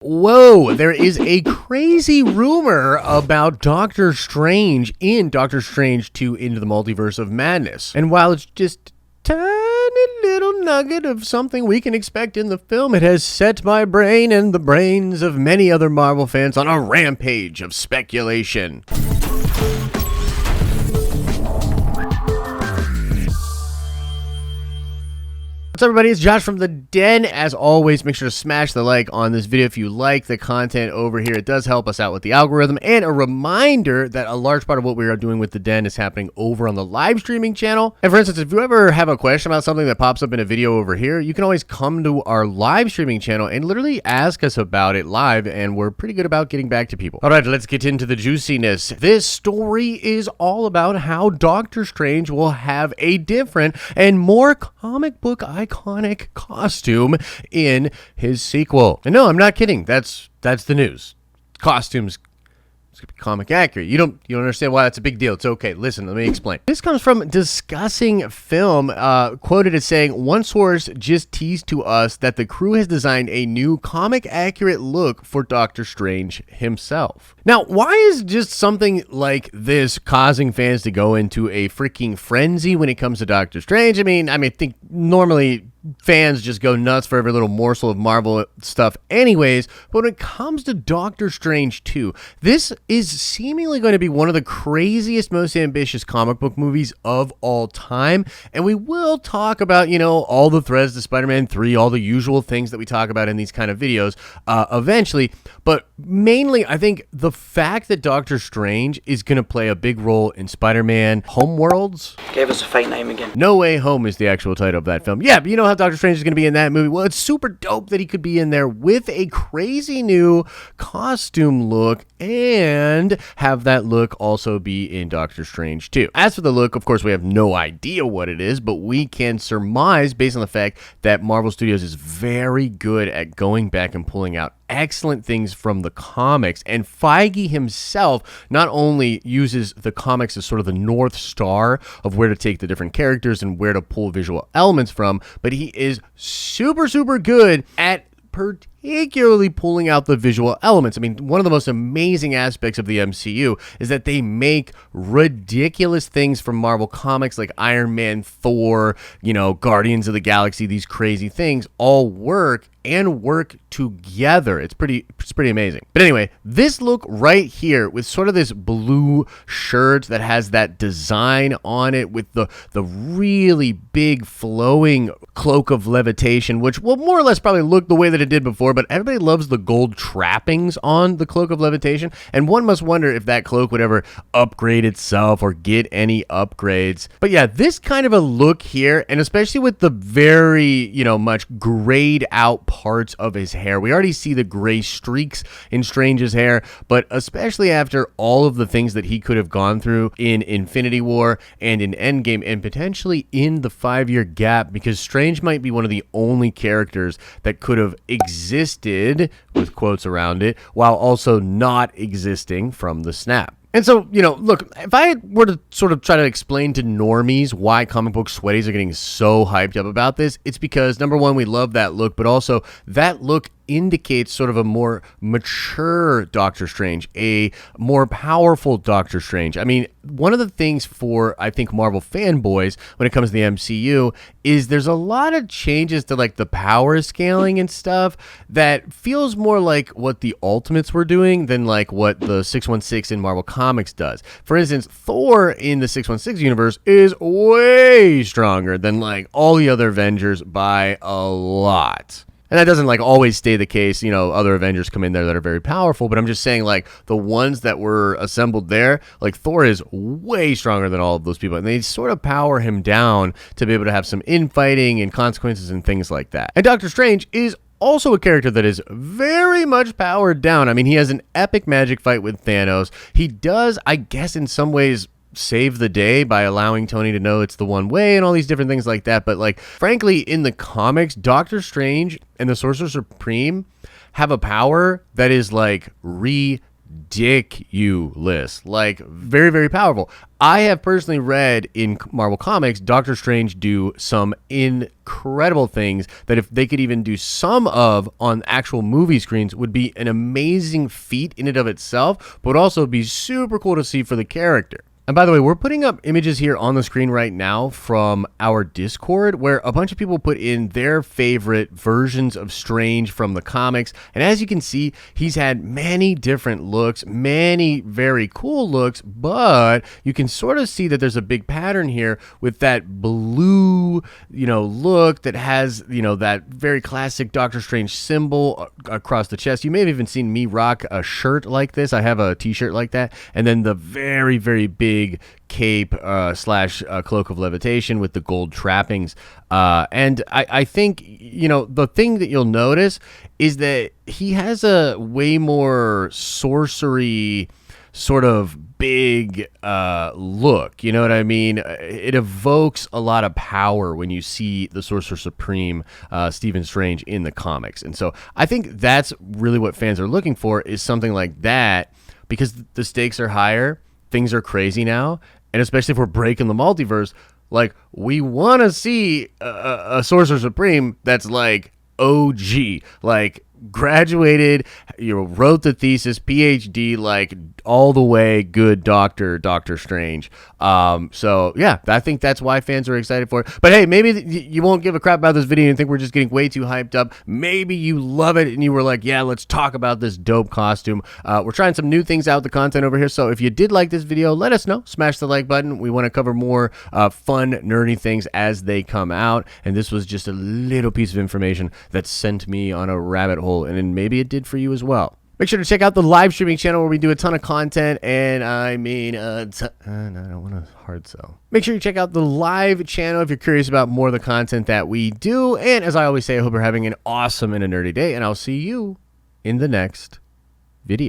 Whoa, there is a crazy rumor about Doctor Strange in Doctor Strange 2 Into the Multiverse of Madness. And while it's just a tiny little nugget of something we can expect in the film, it has set my brain and the brains of many other Marvel fans on a rampage of speculation. What's up, everybody? It's Josh from The Den. As always, make sure to smash the like on this video if you like the content over here. It does help us out with the algorithm. And a reminder that a large part of what we are doing with The Den is happening over on the live streaming channel. And for instance, if you ever have a question about something that pops up in a video over here, you can always come to our live streaming channel and literally ask us about it live, and we're pretty good about getting back to people. All right, let's get into the juiciness. This story is all about how Doctor Strange will have a different and more comic book iconic costume in his sequel. And no, I'm not kidding. That's the news. Costumes, it's gonna be comic accurate. You don't understand why that's a big deal. It's okay. Listen, let me explain. This comes from Discussing Film, quoted as saying, one source just teased to us that the crew has designed a new comic accurate look for Doctor Strange himself. Now, why is just something like this causing fans to go into a freaking frenzy when it comes to Doctor Strange? I mean, I think normally fans just go nuts for every little morsel of Marvel stuff anyways, but when it comes to Doctor Strange 2, this is seemingly going to be one of the craziest, most ambitious comic book movies of all time, and we will talk about, all the threads to Spider-Man 3, all the usual things that we talk about in these kind of videos eventually, but mainly I think the fact that Doctor Strange is going to play a big role in Spider-Man Homeworlds. Gave us a fake name again. No Way Home is the actual title of that film. Yeah, but you know how Doctor Strange is going to be in that movie? Well, it's super dope that he could be in there with a crazy new costume look and have that look also be in Doctor Strange 2. As for the look, of course, we have no idea what it is, but we can surmise based on the fact that Marvel Studios is very good at going back and pulling out excellent things from the comics, and Feige himself not only uses the comics as sort of the North Star of where to take the different characters and where to pull visual elements from, but he is super good at particularly pulling out the visual elements. I mean, one of the most amazing aspects of the MCU is that they make ridiculous things from Marvel Comics like Iron Man, Thor, Guardians of the Galaxy, these crazy things all work together. It's pretty amazing. But anyway, this look right here with sort of this blue shirt that has that design on it with the really big flowing cloak of levitation, which will more or less probably look the way that it did before, but everybody loves the gold trappings on the cloak of levitation, and one must wonder if that cloak would ever upgrade itself or get any upgrades. But yeah, this kind of a look here, and especially with the very, much grayed out parts of his hair. We already see the gray streaks in Strange's hair, but especially after all of the things that he could have gone through in Infinity War and in Endgame, and potentially in the 5-year gap, because Strange might be one of the only characters that could have existed, with quotes around it, while also not existing from the snap. And so, look, if I were to sort of try to explain to normies why comic book sweaties are getting so hyped up about this, it's because, number one, we love that look, but also that look indicates sort of a more mature Doctor Strange, a more powerful Doctor Strange. I mean, one of the things for, I think, Marvel fanboys when it comes to the MCU is there's a lot of changes to like the power scaling and stuff that feels more like what the Ultimates were doing than like what the 616 in Marvel Comics does. For instance, Thor in the 616 universe is way stronger than like all the other Avengers by a lot. And that doesn't like always stay the case. Other Avengers come in there that are very powerful, but I'm just saying like the ones that were assembled there, like Thor is way stronger than all of those people. And they sort of power him down to be able to have some infighting and consequences and things like that. And Doctor Strange is also a character that is very much powered down. I mean, he has an epic magic fight with Thanos. He does, I guess, in some ways save the day by allowing Tony to know it's the one way and all these different things like that. But like, frankly, in the comics, Doctor Strange and the Sorcerer Supreme have a power that is like ridiculous. ridiculous, like very, very powerful. I have personally read in Marvel Comics Doctor Strange do some incredible things that if they could even do some of on actual movie screens would be an amazing feat in and of itself, but also be super cool to see for the character. And by the way, we're putting up images here on the screen right now from our Discord where a bunch of people put in their favorite versions of Strange from the comics. And as you can see, he's had many different looks, many very cool looks, but you can sort of see that there's a big pattern here with that blue, look that has, that very classic Doctor Strange symbol across the chest. You may have even seen me rock a shirt like this. I have a t-shirt like that. And then the very, very big cape slash cloak of levitation with the gold trappings. And I think, the thing that you'll notice is that he has a way more sorcery sort of big look. You know what I mean? It evokes a lot of power when you see the Sorcerer Supreme, Stephen Strange, in the comics. And so I think that's really what fans are looking for, is something like that, because the stakes are higher. Things are crazy now, and especially if we're breaking the multiverse, like, we want to see a Sorcerer Supreme that's like OG, like graduated, wrote the thesis, PhD, like all the way good Doctor Strange. So yeah, I think that's why fans are excited for it. But hey, maybe you won't give a crap about this video and think we're just getting way too hyped up. Maybe you love it and you were like, yeah, let's talk about this dope costume. We're trying some new things out, the content over here. So if you did like this video, let us know. Smash the like button. We want to cover more fun, nerdy things as they come out. And this was just a little piece of information that sent me on a rabbit hole, and then maybe it did for you as well. Make sure to check out the live streaming channel where we do a ton of content, and I mean, I don't want to hard sell. Make sure you check out the live channel if you're curious about more of the content that we do. And as I always say, I hope you're having an awesome and a nerdy day, and I'll see you in the next video.